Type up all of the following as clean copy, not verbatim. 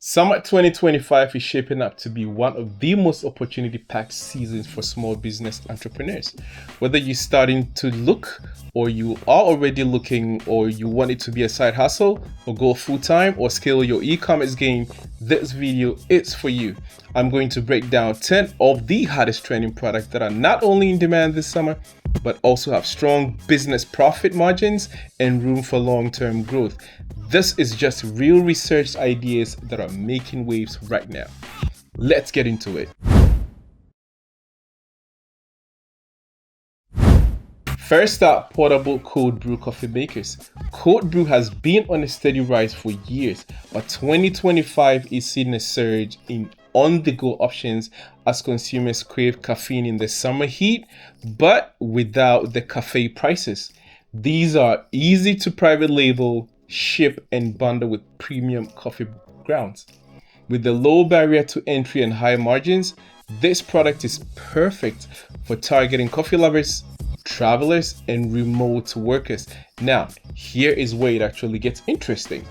Summer 2025 is shaping up to be one of the most opportunity-packed seasons for small business entrepreneurs. Whether you're starting to look, or you are already looking, or you want it to be a side hustle, or go full-time, or scale your e-commerce game, this video is for you. I'm going to break down 10 of the hottest trending products that are not only in demand this summer, but also have strong business profit margins and room for long-term growth. This is just real research ideas that are making waves right now. Let's get into it. First up, portable cold brew coffee makers. Cold brew has been on a steady rise for years, but 2025 is seeing a surge in on-the-go options as consumers crave caffeine in the summer heat, but without the cafe prices. These are easy to private label, ship, and bundle with premium coffee grounds. With the low barrier to entry and high margins, this product is perfect for targeting coffee lovers, travelers, and remote workers. Now, here is where it actually gets interesting.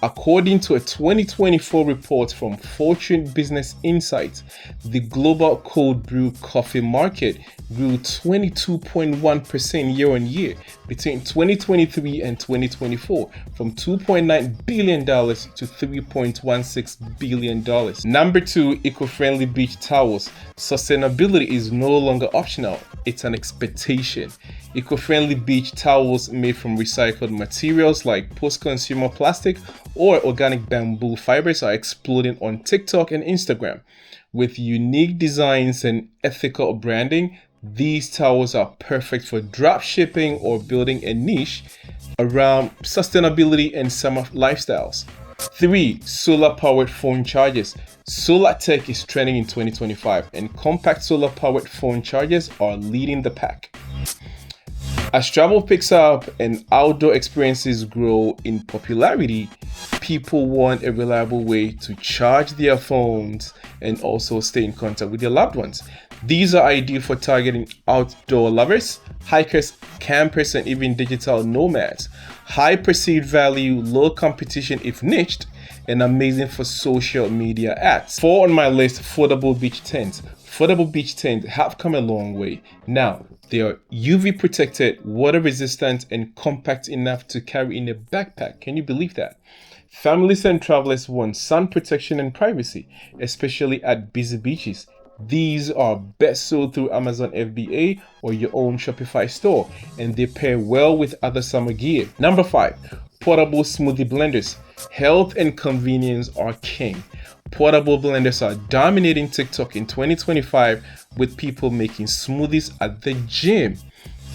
According to a 2024 report from Fortune Business Insights, the global cold brew coffee market grew 22.1% year on year between 2023 and 2024, from $2.9 billion to $3.16 billion. Number 2, eco-friendly beach towels. Sustainability is no longer optional, it's an expectation. Eco-friendly beach towels made from recycled materials like post-consumer plastic or organic bamboo fibers are exploding on TikTok and Instagram. With unique designs and ethical branding, these towels are perfect for drop shipping or building a niche around sustainability and summer lifestyles. 3. Solar-powered phone chargers. Solar tech is trending in 2025, and compact solar-powered phone chargers are leading the pack. As travel picks up and outdoor experiences grow in popularity, people want a reliable way to charge their phones and also stay in contact with their loved ones. These are ideal for targeting outdoor lovers, hikers, campers, and even digital nomads. High perceived value, low competition if niched, and amazing for social media ads. 4 on my list, foldable beach tents. Foldable beach tents have come a long way. Now, they are UV protected, water resistant, and compact enough to carry in a backpack. Can you believe that? Families and travelers want sun protection and privacy, especially at busy beaches. These are best sold through Amazon FBA or your own Shopify store, and they pair well with other summer gear. Number 5, portable smoothie blenders. Health and convenience are king. Portable blenders are dominating TikTok in 2025, with people making smoothies at the gym,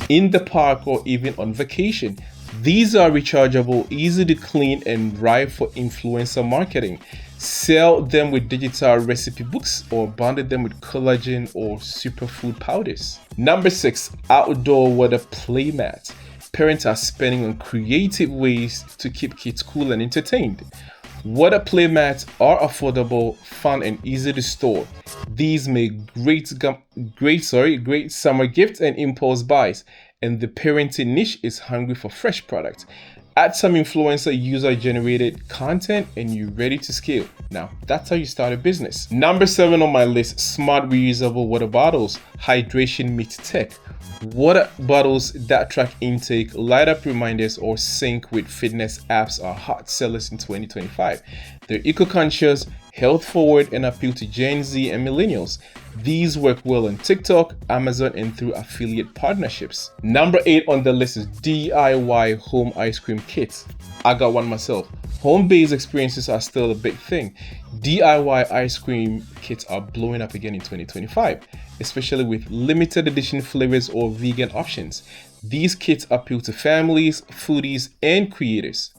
in the park, or even on vacation. These are rechargeable, easy to clean, and ripe for influencer marketing. Sell them with digital recipe books or bundle them with collagen or superfood powders. Number 6, outdoor water playmats. Parents are spending on creative ways to keep kids cool and entertained. Water playmats are affordable, fun, and easy to store. These make great summer gifts and impulse buys, and the parenting niche is hungry for fresh products. Add some influencer user-generated content and you're ready to scale. Now, that's how you start a business. Number 7 on my list, smart reusable water bottles. Hydration meets tech. Water bottles that track intake, light up reminders, or sync with fitness apps are hot sellers in 2025. They're eco-conscious, health-forward, and appeal to Gen Z and millennials. These work well on TikTok, Amazon, and through affiliate partnerships. Number 8 on the list is DIY home ice cream kits. I got one myself. Home-based experiences are still a big thing. DIY ice cream kits are blowing up again in 2025, especially with limited edition flavors or vegan options. These kits appeal to families, foodies, and creators.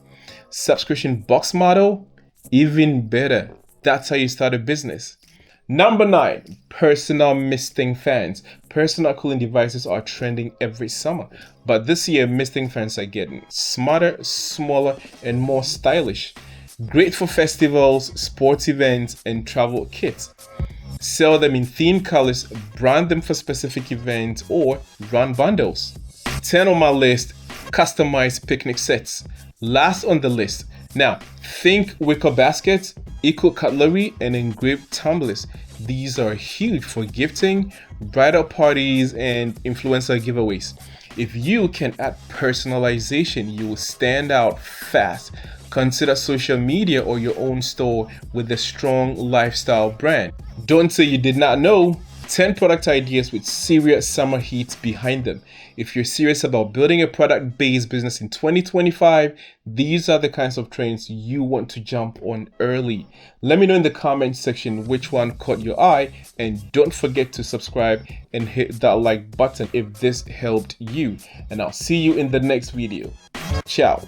Subscription box model, even better. That's how you start a business. Number 9, personal misting fans. Personal cooling devices are trending every summer, but this year misting fans are getting smarter, smaller, and more stylish. Great for festivals, sports events, and travel kits. Sell them in themed colors, brand them for specific events, or run bundles. 10 on my list, customized picnic sets. Last on the list. Now, think wicker baskets, eco cutlery, and engraved tumblers. These are huge for gifting, bridal parties, and influencer giveaways. If you can add personalization, you will stand out fast. Consider social media or your own store with a strong lifestyle brand. Don't say you did not know. 10 product ideas with serious summer heat behind them. If you're serious about building a product-based business in 2025, these are the kinds of trends you want to jump on early. Let me know in the comment section which one caught your eye, and don't forget to subscribe and hit that like button if this helped you. And I'll see you in the next video. Ciao.